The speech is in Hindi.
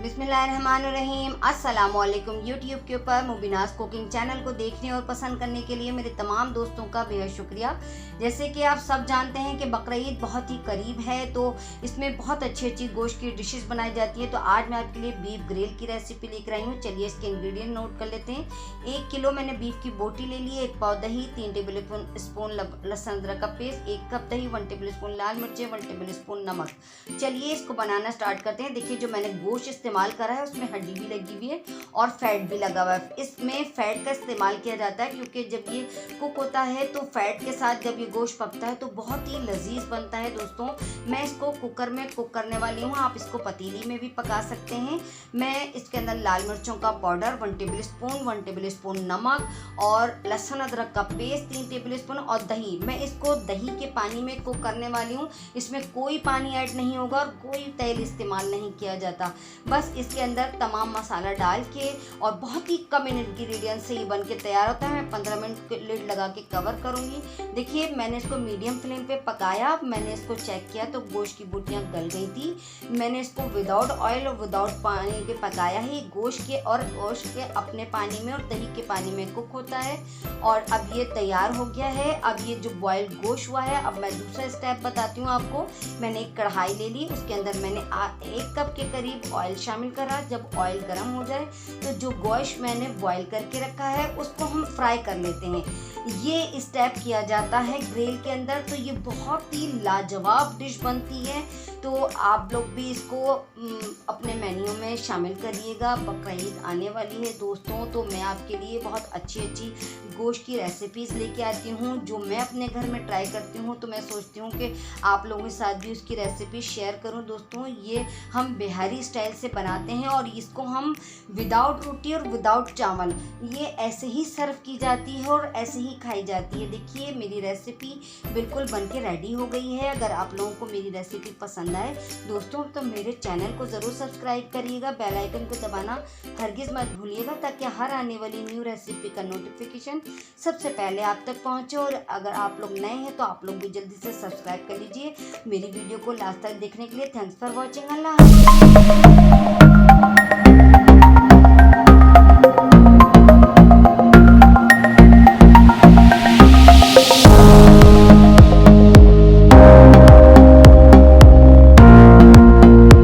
बिस्मिल्लाहिर्रहमानिर्रहीम। अस्सलामुअलैकुम। यूट्यूब के ऊपर मुबीनास कुकिंग चैनल को देखने और पसंद करने के लिए मेरे तमाम दोस्तों का बेहद शुक्रिया। जैसे कि आप सब जानते हैं कि बकरीद बहुत ही करीब है, तो इसमें बहुत अच्छी अच्छी गोश्त की डिशेस बनाई जाती है। तो आज मैं आपके लिए बीफ ग्रिल की रेसिपी लेकर आई हूँ। चलिए इसके इंग्रेडिएंट नोट कर लेते हैं। 1 किलो मैंने बीफ की बोटी ले ली है, 1 पाव दही, 3 टेबल स्पून लहसुन अदरक का पेस्ट, 1 कप दही, 1 टेबल स्पून लाल मिर्चें, 1 टेबल स्पून नमक। चलिए इसको बनाना स्टार्ट करते हैं। देखिए जो मैंने गोश्त इस्तेमाल करा है उसमें हड्डी भी लगी हुई है और फैट भी लगा हुआ है। इसमें फैट का इस्तेमाल किया जाता है क्योंकि जब ये कुक होता है तो फैट के साथ जब ये गोश्त पकता है तो बहुत ही लजीज बनता है। दोस्तों मैं इसको कुकर में कुक करने वाली हूँ, आप इसको पतीली में भी पका सकते हैं। मैं इसके अंदर लाल मिर्चों का powder 1 table spoon, 1 table spoon नमक और लहसुन अदरक का पेस्ट 3 टेबल स्पून और दही। मैं इसको दही के पानी में कुक करने वाली हूँ। इसमें कोई पानी ऐड नहीं होगा और कोई तेल इस्तेमाल नहीं किया जाता। बस इसके अंदर तमाम मसाला डाल के और बहुत ही कम इंग्रेडिएंट से ये बन के तैयार होता है। मैं 15 मिनट लिड लगा के कवर करूँगी। देखिए मैंने इसको मीडियम फ्लेम पे पकाया। मैंने इसको चेक किया तो गोश्त की बूटियाँ गल गई थी। मैंने इसको विदाउट ऑयल और विदाउट पानी के पकाया है। गोश्त के अपने पानी में और दही के पानी में कुक होता है। और अब ये तैयार हो गया है। अब ये जो बॉयल गोश्त हुआ है, अब मैं दूसरा स्टेप बताती हूँ आपको। मैंने एक कढ़ाई ले ली, उसके अंदर मैंने 1 कप के करीब ऑयल शामिल करा। जब ऑयल गर्म हो जाए तो जो गोश्त मैंने बॉईल करके रखा है उसको हम फ्राई कर लेते हैं। ये स्टेप किया जाता है ग्रिल के अंदर, तो ये बहुत ही लाजवाब डिश बनती है। तो आप लोग भी इसको अपने मेन्यू में शामिल करिएगा। बकरीद आने वाली है दोस्तों, तो मैं आपके लिए बहुत अच्छी अच्छी गोश्त की रेसिपीज़ लेके आती हूँ जो मैं अपने घर में ट्राई करती हूँ। तो मैं सोचती हूँ कि आप लोगों के साथ भी उसकी रेसिपी शेयर करूँ। दोस्तों ये हम बिहारी स्टाइल से बनाते हैं और इसको हम विदाउट रोटी और विदाउट चावल ये ऐसे ही सर्व की जाती है और ऐसे ही खाई जाती है। देखिए मेरी रेसिपी बिल्कुल बनके रेडी हो गई है। अगर आप लोगों को मेरी रेसिपी पसंद आए दोस्तों तो मेरे चैनल को ज़रूर सब्सक्राइब करिएगा, बेल आइकन को दबाना हरगिज़ मत भूलिएगा ताकि हर आने वाली न्यू रेसिपी का नोटिफिकेशन सबसे पहले आप तक पहुंचे। और अगर आप लोग नए हैं तो आप लोग भी जल्दी से सब्सक्राइब कर लीजिए। मेरी वीडियो को लास्ट तक देखने के लिए थैंक्स फॉर वॉचिंग। अल्लाह हाफ़िज़।